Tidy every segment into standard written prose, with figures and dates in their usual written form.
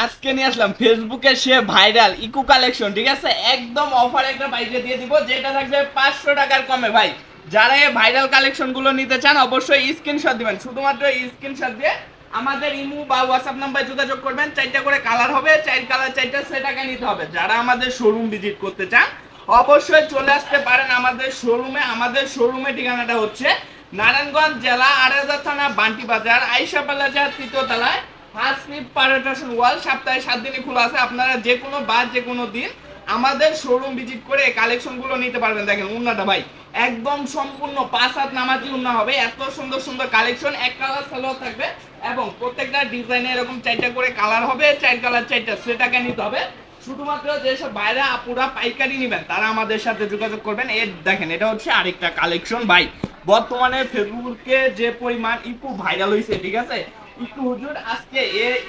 আজকে নিয়ে আসলাম ফেসবুকে সে ভাইরাল ইকো কালেকশন, ঠিক আছে? একদম অফার একটা বাইকে দিয়ে দিব, যেটা থাকবে 500 টাকার কমে ভাই। যারা এই ভাইরাল কালেকশন গুলো নিতে চান অবশ্যই স্ক্রিনশট দিবেন, শুধুমাত্র স্ক্রিনশট দিয়ে আমাদের ইমো বা হোয়াটসঅ্যাপ নাম্বারে যোগাযোগ করবেন। 4টা করে কালার হবে, 4 কালার 4টা সে টাকা নিতে হবে। যারা আমাদের শোরুম ভিজিট করতে চান অবশ্যই চলে আসতে পারেন আমাদের শোরুমে। আমাদের শোরুমে ঠিকানাটা হচ্ছে নারায়ণগঞ্জ জেলা আড়াইহাজার থানা বান্টি বাজার আইসা প্লাজার 3য় তলায় হাসনিফ পারটেশন ওয়াল। সপ্তাহে 7 দিনই খোলা আছে। আপনারা যে কোনো বার যে কোনো দিন আমাদের শোরুম ভিজিট করে কালেকশনগুলো নিতে পারবেন। দেখেন উন্নাটা ভাই একদম সম্পূর্ণ 5 হাত নামাজি উন্না হবে। এত সুন্দর সুন্দর কালেকশন, এক কালার সালোয়ার থাকবে এবং প্রত্যেকটা ডিজাইনে এরকম 4টা করে কালার হবে, 4 কালার 4টা সেটাকে নিতে হবে। শুধুমাত্র যেসব বাইরে আপুরা পাইকারি নেবেন তারা আমাদের সাথে যোগাযোগ করবেন। এর দেখেন এটা হচ্ছে আরেকটা কালেকশন ভাই। বর্তমানে ফেসবুকে যে পরিমাণ ইকো ভাইরাল হয়েছে, ঠিক আছে? ইকো হুজুর আজকে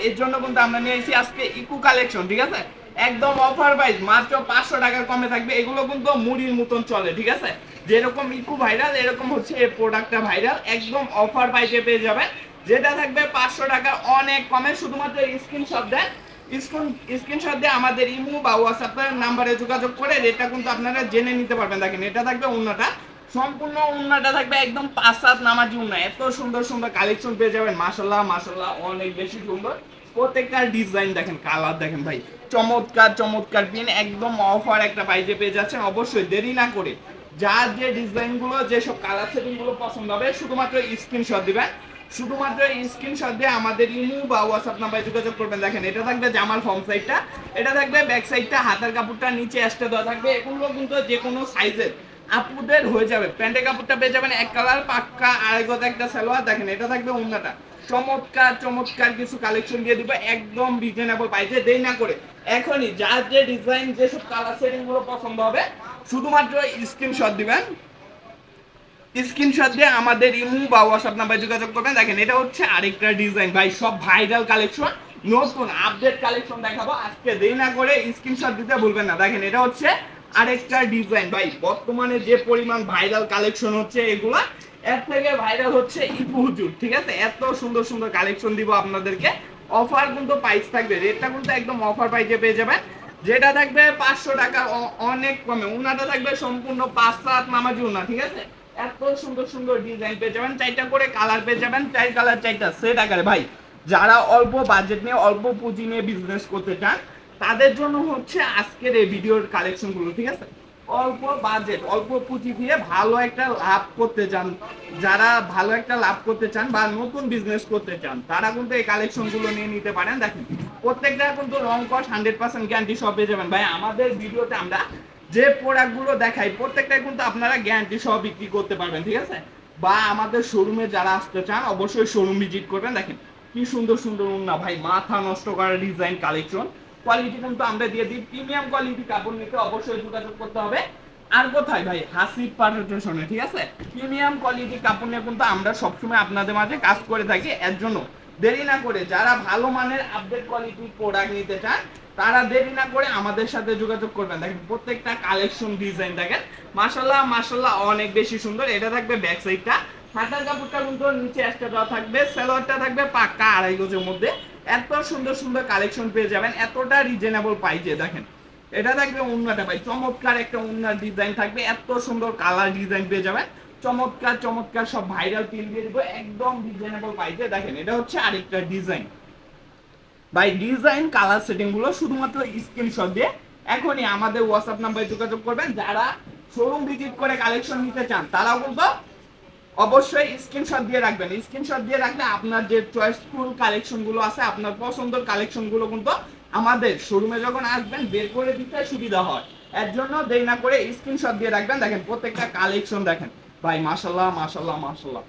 এর জন্য কিন্তু আমরা নিয়ে এসেছি আজকে ইকো কালেকশন, ঠিক আছে? একদম অফার প্রাইস, মাত্র 500 টাকার কমে থাকবে। এগুলো কিন্তু মুড়ির মতন চলে, ঠিক আছে? যেরকম ইকো ভাইরাল এরকম হচ্ছে এই প্রোডাক্টটা ভাইরাল। একদম অফার প্রাইসে পেয়ে যাবেন, যেটা থাকবে 500 টাকার অনেক কমে। শুধুমাত্র স্ক্রিনশট দেন, স্ক্রিনশট দিয়ে আমাদের ইমো বা হোয়াটসঅ্যাপ নাম্বারে যোগাযোগ করে রেটটা কিন্তু আপনারা জেনে নিতে পারবেন। দেখেন এটা থাকবে উন্নাটা, সম্পূর্ণ উন্নাটা থাকবে একদম 5 হাত নামাজি উন্না। এত সুন্দর সুন্দর কালেকশন পেয়ে যাবেন, মাশাআল্লাহ মাশাআল্লাহ অনেক বেশি সুন্দর। প্রত্যেকটা ডিজাইন দেখেন, কালার দেখেন ভাই, চমৎকার চমৎকার পিন। একদম অফার একটা প্রাইজে পেয়ে যাচ্ছেন। অবশ্যই দেরি না করে যার যে ডিজাইনগুলো যেসব কালার সেটিংগুলো পছন্দ হবে শুধুমাত্র স্ক্রিনশট দিবেন। শুধুমাত্র স্ক্রিনশট দিয়ে আমাদের ইমো বা হোয়াটসঅ্যাপ নাম্বারে যোগাযোগ করবেন। দেখেন এটা থাকবে জামার ফ্রন্ট সাইডটা, এটা থাকবে ব্যাক সাইডটা, হাতের কাপড়টা নিচে এক্সট্রা দেওয়া থাকবে। এগুলো কিন্তু যে কোনো সাইজের আপুদের হয়ে যাবে। প্যান্টের কাপড়টা পেয়ে যাবেন এক কালার পাক্কা, আড়াই গজ একটা সালোয়ার। দেখেন এটা থাকবে উন্নাটা। চমৎকার চমৎকার কিছু কালেকশন দিয়ে দিব একদম রিজনেবল প্রাইসে। দেরি না করে এখনই যার যে ডিজাইন যেসব কালার সেটিং গুলো পছন্দ হবে শুধুমাত্র স্ক্রিনশট দিবেন। স্ক্রিনশট দিয়ে আমাদের ইমো বা হোয়াটসঅ্যাপ নাম্বারে যোগাযোগ করবেন। দেখেন এটা হচ্ছে আরেকটা ডিজাইন ভাই, সব ভাইরাল কালেকশন, নতুন আপডেট কালেকশন দেখাবো আজকে। দেরি না করে স্ক্রিনশট দিতে ভুলবেন না। দেখেন এটা হচ্ছে আরেকটা ডিজাইন ভাই, বর্তমানে যে পরিমাণ ভাইরাল কালেকশন হচ্ছে এগুলা, এর থেকে ভাইরাল হচ্ছে ইকো হুজুর, ঠিক আছে? এত সুন্দর সুন্দর কালেকশন দিব আপনাদেরকে। অফার কিন্তু প্রাইস থাকবে, রেটটা কিন্তু একদম অফার প্রাইসে পেয়ে যাবেন, যেটা থাকবে 500 টাকা অনেক কমে। উনাটা থাকবে সম্পূর্ণ 5 হাত নামাজি উনা, ঠিক আছে? এত সুন্দর সুন্দর ডিজাইন পেয়ে যাবেন, 4টা করে কালার পেয়ে যাবেন, 4 কালার 4টা সেট আকারে ভাই। যারা অল্প বাজেট নিয়ে অল্প পুঁজি নিয়ে বিজনেস করতে চান তাদের জন্য হচ্ছে আজকের এই ভিডিওর কালেকশনগুলো, ঠিক আছে? অল্প বাজেট অল্প পুঁজি দিয়ে ভালো একটা লাভ করতে চান, যারা ভালো একটা লাভ করতে চান বা নতুন বিজনেস করতে চান তারা কিন্তু এই কালেকশনগুলো নিয়ে নিতে পারেন। দেখেন প্রত্যেকটা কিন্তু রং কস 100% গ্যারান্টি সহ পেয়ে যাবেন ভাই। আমাদের ভিডিওতে আমরা যে প্রোডাক্টগুলো দেখাই প্রত্যেকটাই কিন্তু আপনারা গ্যারান্টি সহ বিক্রি করতে পারবেন, ঠিক আছে? বা আমাদের শোরুমে যারা আসতে চান অবশ্যই শোরুম ভিজিট করবেন। দেখেন কি সুন্দর সুন্দর উন্না ভাই, মাথা নষ্ট করার ডিজাইন কালেকশন। কোয়ালিটি কিন্তু আমরা দিয়ে দিই, প্রিমিয়াম কোয়ালিটি কাপড় নিতে অবশ্যই যোগাযোগ করতে হবে। আর কোথায় ভাই, হাসিব পারফেকশনে, ঠিক আছে? প্রিমিয়াম কোয়ালিটি কাপড় নিয়ে কিন্তু আমরা সবসময় আপনাদের মাঝে কাজ করে থাকি। এর জন্য দেরি না করে যারা ভালো মানের আপডেট কোয়ালিটির প্রোডাক্ট নিতে চান তারা দেরি না করে আমাদের সাথে যোগাযোগ করবেন। দেখেন প্রত্যেকটা কালেকশন ডিজাইন দেখেন, মাশাআল্লাহ মাশাআল্লাহ অনেক বেশি সুন্দর। এটা থাকবে ব্যাক সাইডটা, হাতার কাপড়টা কিন্তু নিচে এক্সট্রা দেওয়া থাকবে, সালোয়ারটা থাকবে পাক্কা আড়াই গজের মধ্যে। এত সুন্দর সুন্দর কালেকশন পেয়ে যাবেন এতটা রিজনেবল প্রাইসে। দেখেন এটা থাকবে উন্নাটা ভাই, চমৎকার একটা উন্নার ডিজাইন থাকবে, এত সুন্দর কালার ডিজাইন পেয়ে যাবেন। চমৎকার চমৎকার সব ভাইরাল পিন দিয়ে দিব একদম রিজনেবল প্রাইসে। দেখেন এটা হচ্ছে আরেকটা ডিজাইন ভাই, ডিজাইন কালার সেটিং গুলো শুধুমাত্র স্ক্রিনশট দিয়ে এখনই আমাদের হোয়াটসঅ্যাপ নাম্বারে যোগাযোগ করবেন। যারা শোরুম ভিজিট করে কালেকশন নিতে চান তারাও কিন্তু অবশ্যই স্ক্রিনশট দিয়ে রাখবেন। স্ক্রিনশট দিয়ে রাখলে আপনার যে চয়েসফুল কালেকশন গুলো আছে, আপনার পছন্দের কালেকশন গুলো কিন্তু আমাদের শোরুমে যখন আসবেন বের করে দিতে সুবিধা হয়। এর জন্য দেরি না করে স্ক্রিনশট দিয়ে রাখবেন। দেখেন প্রত্যেকটা কালেকশন দেখেন ভাই, মাশাআল্লাহ মাশাআল্লাহ মাশাআল্লাহ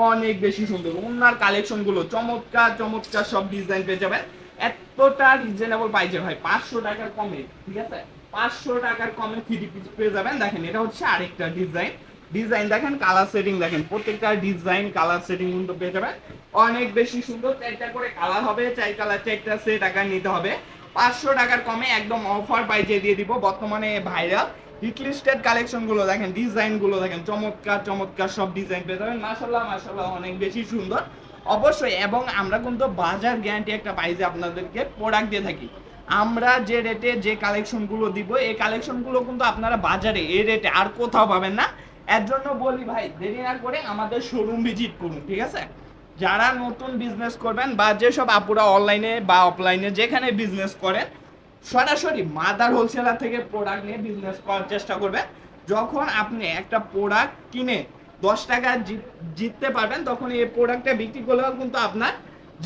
অনেক বেশি সুন্দর। ওনার কালেকশন গুলো চমৎকার চমৎকার সব ডিজাইন পেয়ে যাবেন এতটা রিজনেবল প্রাইসে ভাই, 500 টাকার কমে, ঠিক আছে? 500 টাকার কমে 3 পিস পেয়ে যাবেন। দেখেন এটা হচ্ছে আরেকটা ডিজাইন, ডিজাইন দেখেন, কালার সেটিং দেখেন, প্রত্যেকটা ডিজাইন কালার সেটিং কিন্তু পেয়ে যাবেন অনেক বেশি সুন্দর। 4টা করে কালার হবে, 4 কালার 4টা সেট টাকা নিতে হবে। 500 টাকার কমে একদম অফার প্রাইসে দিয়ে দিব বর্তমানে ভাইরাল হিটলিস্টেড কালেকশন গুলো। দেখেন ডিজাইন গুলো দেখেন, চমৎকার চমৎকার সব ডিজাইন পেয়ে যাবেন, মাশাআল্লাহ মাশাআল্লাহ অনেক বেশি সুন্দর। অবশ্যই। এবং আমরা কিন্তু বাজার গ্যারান্টি একটা পাই যে আপনাদেরকে প্রোডাক্ট দিয়ে থাকি। আমরা যে রেটে যে কালেকশনগুলো দিব এই কালেকশনগুলো কিন্তু আপনারা বাজারে এই রেটে আর কোথাও পাবেন না। এর জন্য বলি ভাই দেরি না করে আমাদের শোরুম ভিজিট করুন, ঠিক আছে? যারা নতুন বিজনেস করবেন বা যেসব আপুরা অনলাইনে বা অফলাইনে যেখানে বিজনেস করেন, সরাসরি মাদার হোলসেলার থেকে প্রোডাক্ট নিয়ে বিজনেস করার চেষ্টা করবেন। যখন আপনি একটা প্রোডাক্ট কিনে 10 টাকা জিততে পারবেন, তখন এই প্রোডাক্টটা বিক্রি করলেও কিন্তু আপনার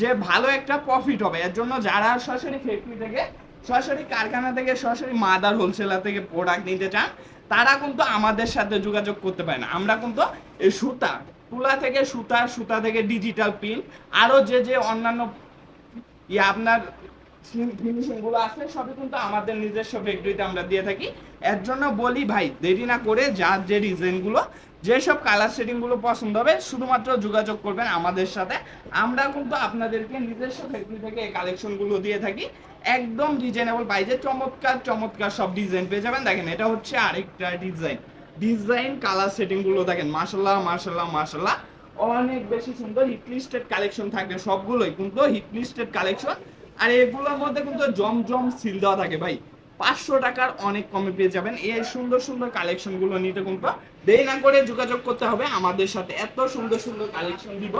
যে ভালো একটা প্রফিট হবে। এর জন্য যারা সরাসরি ফ্যাক্টরি থেকে, সরাসরি কারখানা থেকে, সরাসরি মাদার হোলসেলার থেকে প্রোডাক্ট নিতে চান, তারা কিন্তু আমাদের সাথে যোগাযোগ করতে পারে না। আমরা কিন্তু এই সুতা, তুলা থেকে সুতা, সুতা থেকে ডিজিটাল প্রিন্ট, আরও যে অন্যান্য আপনার ফিনিশিং গুলো আছে সবই কিন্তু আমাদের নিজস্ব ফ্যাক্টরিতে আমরা দিয়ে থাকি। এর জন্য বলি ভাই দেরি না করে যার যে ডিজাইন গুলো, যেসব কালার সেটিং গুলো পছন্দ হবে শুধুমাত্র যোগাযোগ করবেন আমাদের সাথে। আমরা কিন্তু আপনাদেরকে নিজস্ব ফ্যাক্টরি থেকে এই কালেকশন গুলো দিয়ে থাকি একদম রিজনেবল প্রাইসে। চমৎকার চমৎকার সব ডিজাইন পেয়ে যাবেন। দেখেন এটা হচ্ছে আরেকটা ডিজাইন কালার সেটিং গুলো দেখেন, মাশাআল্লাহ মাশাআল্লাহ মাশাআল্লাহ, অনেক বেশি সুন্দর। হিট লিস্টেড কালেকশন থাকবে, সবগুলোই কিন্তু হিট লিস্টেড কালেকশন। আর এগুলোর মধ্যে কিন্তু জমজম সিল দেওয়া থাকে ভাই। 500 টাকার অনেক কমে পেয়ে যাবেন এই সুন্দর সুন্দর কালেকশন গুলো নিতে। কিন্তু দেরি না করে যোগাযোগ করতে হবে আমাদের সাথে। এত সুন্দর সুন্দর কালেকশন দিব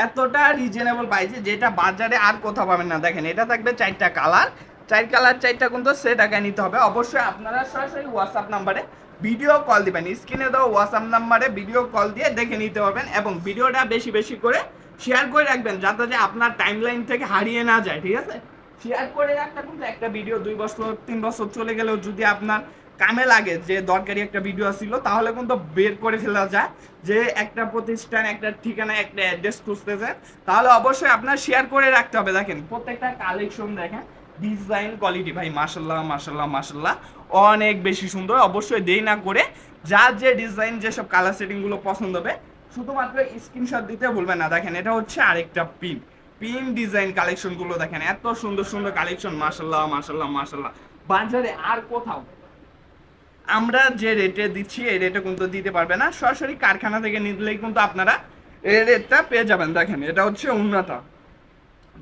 এতটা রিজনেবল প্রাইসে, যেটা বাজারে আর কোথাও পাবেন না। দেখেন এটা থাকবে 4টা কালার, 4টা কিন্তু সে টাকায় নিতে হবে। অবশ্যই আপনারা সরাসরি হোয়াটসঅ্যাপ নাম্বারে ভিডিও কল দিবেন, স্ক্রিনে দেওয়া হোয়াটসঅ্যাপ নাম্বারে ভিডিও কল দিয়ে দেখে নিতে পারবেন। এবং ভিডিওটা বেশি বেশি করে শেয়ার করে রাখবেন যাতে যে আপনার টাইমলাইন থেকে হারিয়ে না যায়, ঠিক আছে? শেয়ার করে রাখতে কিন্তু একটা ভিডিও 2 বছর 3 বছর চলে গেলেও যদি আপনার কামে লাগে যে দরকারি একটা ভিডিও ছিল, তাহলে কিন্তু বের করে ফেলা যায়। যে একটা প্রতিষ্ঠান, একটা ঠিকানা, একটা অ্যাড্রেস খুঁজতেছেন, তাহলে অবশ্যই আপনার শেয়ার করে রাখতে হবে। দেখেন প্রত্যেকটা কালেকশন দেখেন, ডিজাইন কোয়ালিটি ভাই মাশাআল্লাহ মাশাআল্লাহ মাশাআল্লাহ, অনেক বেশি সুন্দর। অবশ্যই দেরি না করে যার যে ডিজাইন, যেসব কালার সেটিং গুলো পছন্দ হবে শুধুমাত্র স্ক্রিনশট দিতে ভুলবেন না। দেখেন এটা হচ্ছে আরেকটা পিন ডিজাইন কালেকশন গুলো দেখেন, এত সুন্দর সুন্দর কালেকশন, মাশাআল্লাহ মাশাআল্লাহ মাশাআল্লাহ। বাজারে আর কোথাও আমরা যে রেটে দিচ্ছি এই রেটে কিন্তু দিতে পারবে না। সরাসরি কারখানা থেকে নিলেই কিন্তু আপনারা এই রেটটা পেয়ে যাবেন। দেখেন এটা হচ্ছে উন্নতা,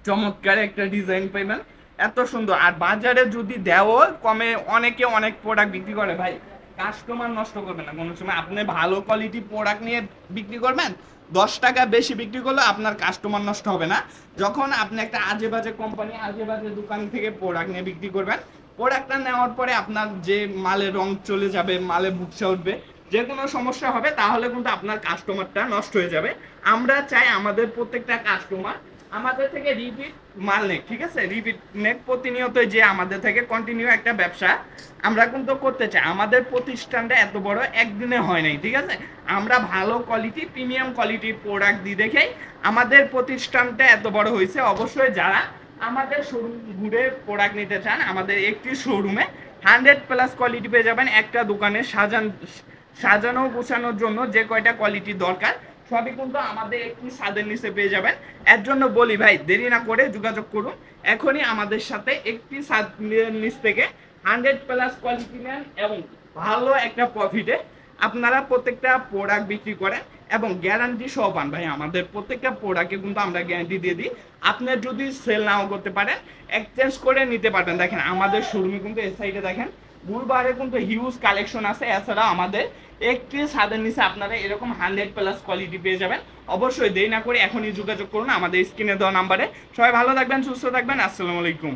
চমৎকার একটা ডিজাইন পাইবেন, এত সুন্দর। আর বাজারে যদি দেও কমে, অনেকে অনেক প্রোডাক্ট বিক্রি করে ভাই, কাস্টমার নষ্ট করবে না কোনো সময়। আপনি ভালো কোয়ালিটি প্রোডাক্ট নিয়ে বিক্রি করবেন, 10 টাকা বেশি বিক্রি করলে আপনার কাস্টমার নষ্ট হবে না। যখন আপনি একটা আজে বাজে কোম্পানি, আজে বাজে দোকান থেকে প্রোডাক্ট নিয়ে বিক্রি করবেন, প্রোডাক্টটা নেওয়ার পরে আপনার যে মালের রং চলে যাবে, মালে ভুকসা উঠবে, যে কোনো সমস্যা হবে, তাহলে কিন্তু আপনার কাস্টমারটা নষ্ট হয়ে যাবে। আমরা চাই আমাদের প্রত্যেকটা কাস্টমার আমাদের থেকে রিপিট মাল নেক, ঠিক আছে? রিপিট নেক প্রতিনিয়তই, যে আমাদের থেকে কন্টিনিউ একটা ব্যবসা আমরা কিন্তু করতে চাই। আমাদের প্রতিষ্ঠানটা এত বড় একদিনে হয় নাই, ঠিক আছে? আমরা ভালো কোয়ালিটি, প্রিমিয়াম কোয়ালিটির প্রোডাক্ট দিই দেখেই আমাদের প্রতিষ্ঠানটা এত বড় হয়েছে। অবশ্যই যারা আমাদের শোরুম ঘুরে প্রোডাক্ট নিতে চান, আমাদের একটি শোরুমে 100+ কোয়ালিটি পেয়ে যাবেন। একটা দোকানে সাজানো গোছানোর জন্য যে কয়টা কোয়ালিটি দরকার সবই কিন্তু আমাদের একটি ছাদের নিচে পেয়ে যাবেন। এর জন্য বলি ভাই দেরি না করে যোগাযোগ করুন এখনই আমাদের সাথে। একটি ছাদের নিচ থেকে 100+ কোয়ালিটি নেন এবং ভালো একটা প্রফিটে আপনারা প্রত্যেকটা প্রোডাক্ট বিক্রি করেন এবং গ্যারান্টি সহ পান ভাই। আমাদের প্রত্যেকটা প্রোডাক্টে কিন্তু আমরা গ্যারান্টি দিয়ে দিই। আপনি যদি সেল নাও করতে পারেন, এক্সচেঞ্জ করে নিতে পারবেন। দেখেন আমাদের শোরুমে কিন্তু এই সাইডে দেখেন গুলবারে কিন্তু হিউজ কালেকশন আছে। এছাড়া আমাদের একটি ছাদের নিচে আপনারা এরকম 100+ কোয়ালিটি পেয়ে যাবেন। অবশ্যই দেরি না করে এখনই যোগাযোগ করুন আমাদের স্ক্রিনে দেওয়া নাম্বারে। সবাই ভালো থাকবেন, সুস্থ থাকবেন, আসসালামু আলাইকুম।